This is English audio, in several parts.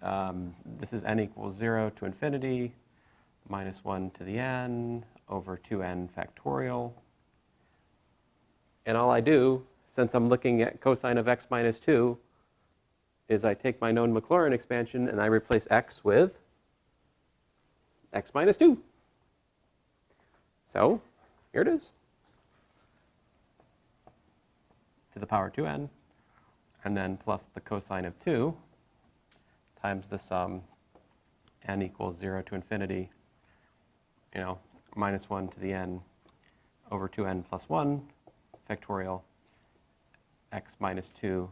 this is n equals 0 to infinity, minus 1 to the n over 2n factorial. And all I do, since I'm looking at cosine of x minus 2, is I take my known Maclaurin expansion and I replace x with x minus 2. So here it is, to the power 2n, and then plus the cosine of 2 times the sum n equals 0 to infinity, minus 1 to the n over 2n plus 1 factorial x minus 2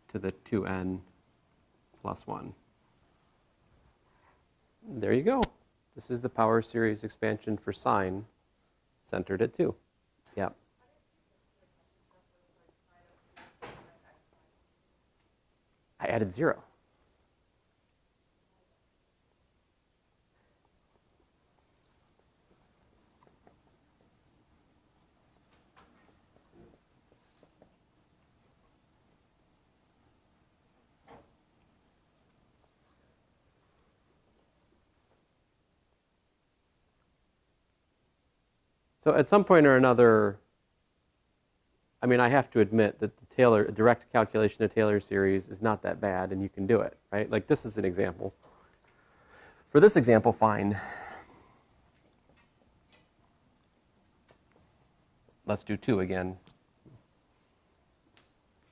to the 2n plus 1. There you go. This is the power series expansion for sine centered at 2. Yeah. I added 0. So at some point or another, I mean, I have to admit that the direct calculation of Taylor series is not that bad, and you can do it, right? Like, this is an example. For this example, fine. Let's do 2 again.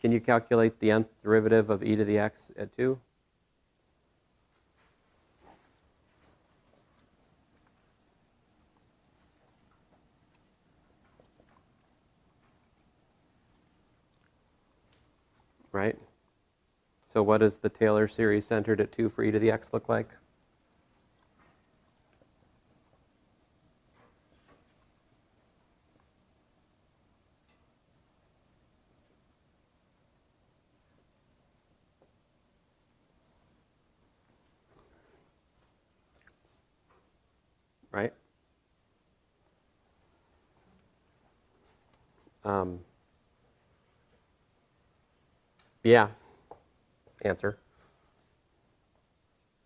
Can you calculate the nth derivative of e to the x at 2? Right? So what does the Taylor series centered at 2 for e to the x look like? Right? Yeah. Answer.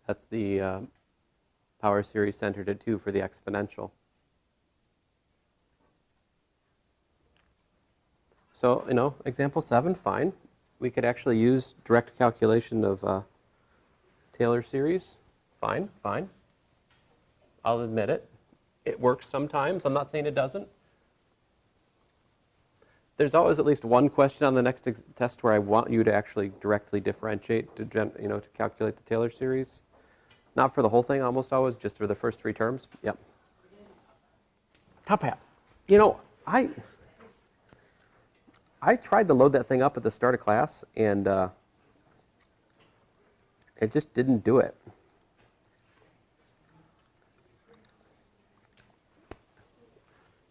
That's the power series centered at 2 for the exponential. So, example 7, fine. We could actually use direct calculation of Taylor series. Fine, fine. I'll admit it. It works sometimes. I'm not saying it doesn't. There's always at least one question on the next test where I want you to actually directly differentiate to calculate the Taylor series. Not for the whole thing, almost always, just for the first 3 terms. Yep. Top hat. I tried to load that thing up at the start of class, and it just didn't do it.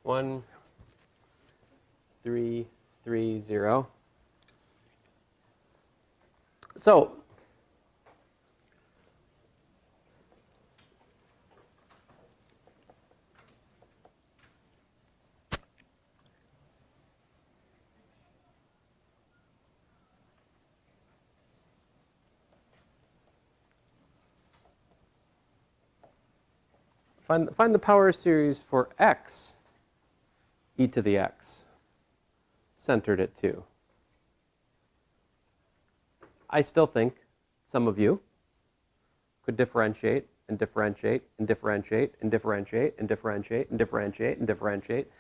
One, 3, 3, 0. So find the power series for x e to the x centered at 2. I still think some of you could differentiate and differentiate and differentiate and differentiate and differentiate and differentiate and differentiate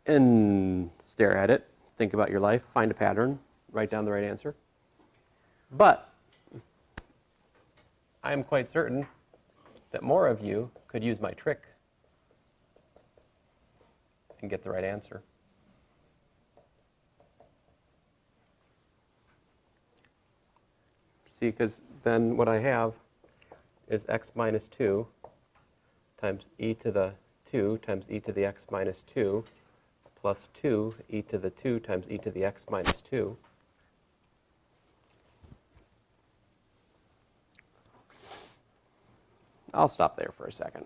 and stare at it, think about your life, find a pattern, write down the right answer. But I am quite certain that more of you could use my trick and get the right answer. See, because then what I have is x minus 2 times e to the 2 times e to the x minus 2 plus 2 e to the 2 times e to the x minus 2. I'll stop there for a second.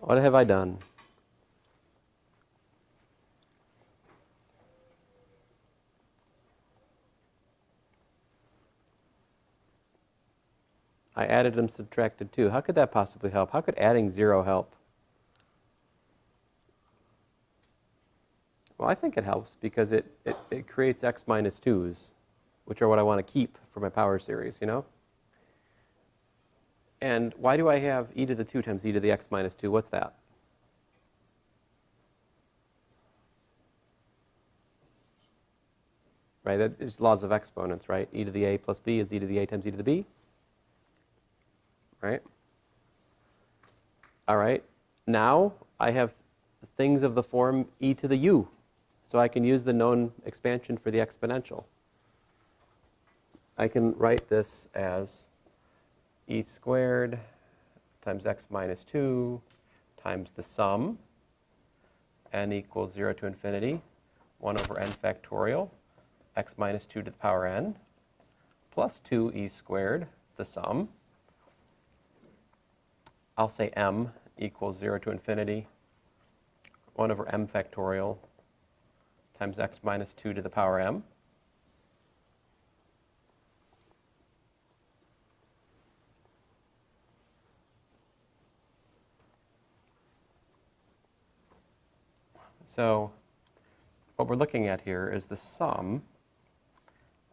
What have I done? I added and subtracted 2. How could that possibly help? How could adding 0 help? Well, I think it helps because it creates x minus 2's, which are what I want to keep for my power series, you know? And why do I have e to the 2 times e to the x minus 2? What's that? Right, that is laws of exponents, right? E to the a plus b is e to the a times e to the b. Right? All right. Now I have things of the form e to the u. So I can use the known expansion for the exponential. I can write this as e squared times x minus 2 times the sum, n equals 0 to infinity, 1 over n factorial, x minus 2 to the power n, plus 2e squared, the sum. I'll say m equals 0 to infinity, 1 over m factorial times x minus 2 to the power m. So what we're looking at here is the sum,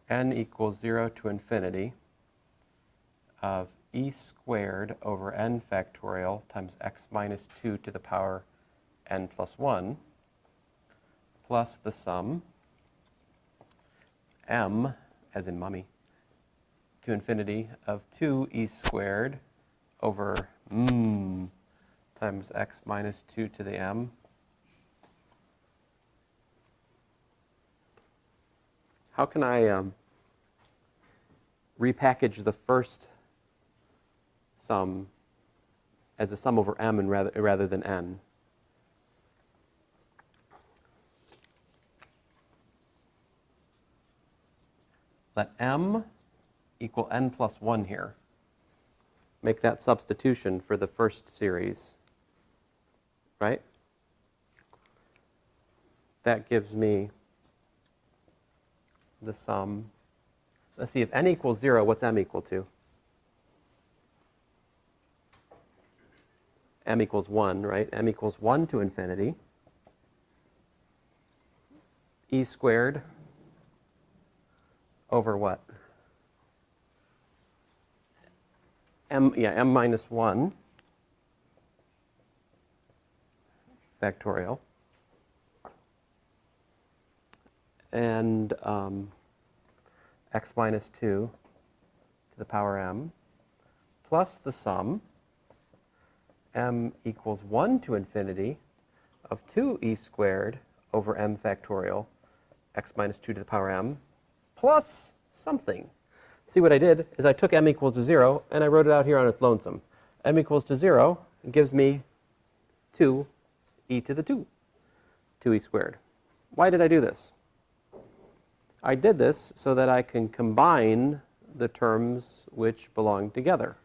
n equals 0 to infinity, of e squared over n factorial times x minus 2 to the power n plus 1, plus the sum, m, as in mummy, to infinity of 2e squared over times x minus 2 to the m. How can I repackage the first sum as a sum over m and rather than n? Let m equal n plus 1 here. Make that substitution for the first series, right? That gives me the sum. Let's see, if n equals 0, what's m equal to? M equals 1, right? M equals 1 to infinity. E squared over what? M minus 1 factorial. And x minus 2 to the power m, plus the sum, m equals 1 to infinity of 2e squared over m factorial, x minus 2 to the power m, plus something. See, what I did is I took m equals to 0, and I wrote it out here on its lonesome. M equals to 0 gives me 2e to the 2, 2e squared. Why did I do this? I did this so that I can combine the terms which belong together,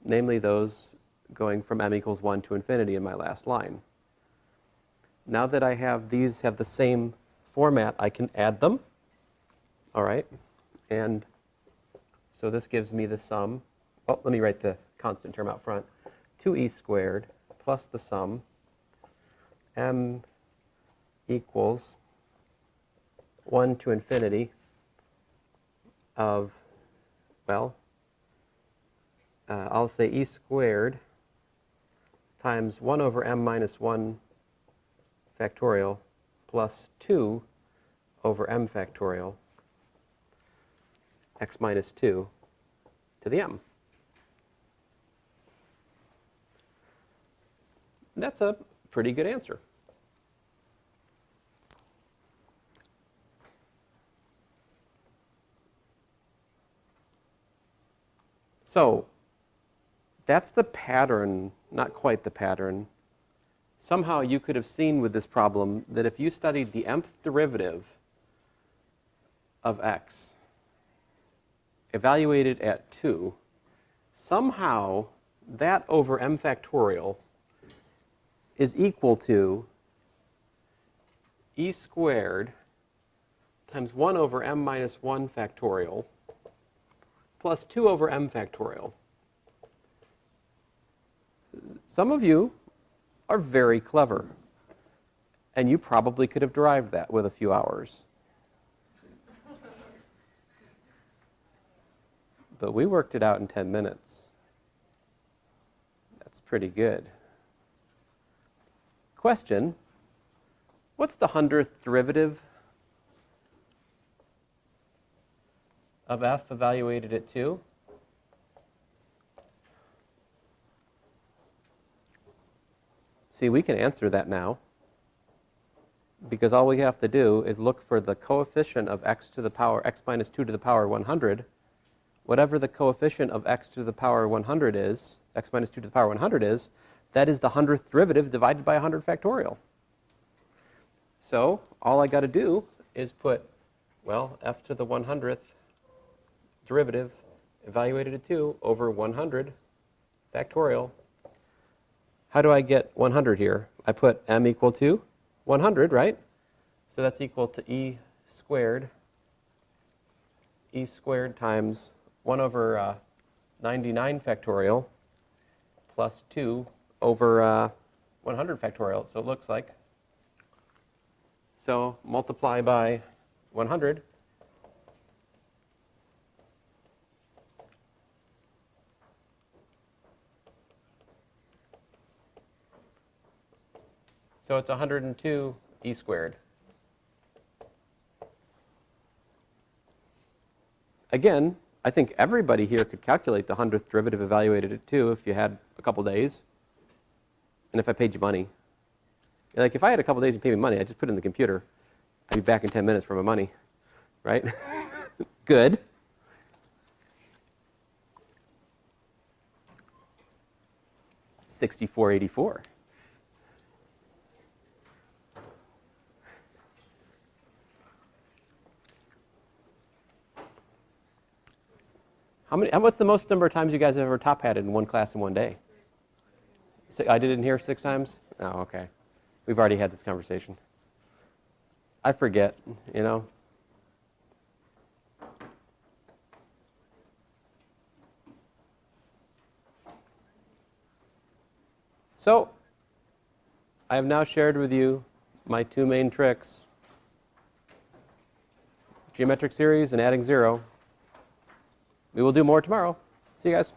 namely those going from m equals 1 to infinity in my last line. Now that I have these have the same format, I can add them. All right, and so this gives me the sum. Oh, let me write the constant term out front. 2e squared plus the sum, m equals 1 to infinity of, well, I'll say e squared times 1 over m minus 1 factorial plus 2 over m factorial x minus 2 to the m. That's a pretty good answer. So that's the pattern, not quite the pattern. Somehow you could have seen with this problem that if you studied the nth derivative of x, evaluated at 2, somehow that over m factorial is equal to e squared times 1 over m minus 1 factorial plus 2 over m factorial. Some of you are very clever, and you probably could have derived that with a few hours. But we worked it out in 10 minutes. That's pretty good. Question, what's the 100th derivative of f evaluated at 2? See, we can answer that now, because all we have to do is look for the coefficient of x to the power, x minus 2 to the power 100. Whatever the coefficient of x to the power 100 is, x minus 2 to the power 100 is, that is the 100th derivative divided by 100 factorial. So all I got to do is put, well, f to the 100th derivative evaluated at 2 over 100 factorial. How do I get 100 here? I put m equal to 100, right? So that's equal to e squared times 1 over 99 factorial plus 2 over 100 factorial. So it looks like, so multiply by 100. So it's 102 e squared. Again, I think everybody here could calculate the 100th derivative evaluated at 2 if you had a couple days, and if I paid you money. Like if I had a couple days and paid me money, I'd just put it in the computer. I'd be back in 10 minutes for my money, right? Good. $64.84. What's the most number of times you guys have ever top hatted in one class in one day? I did it in here 6 times? Oh, okay. We've already had this conversation. I forget, you know. So, I have now shared with you my 2 main tricks. Geometric series and adding 0. We will do more tomorrow. See you guys.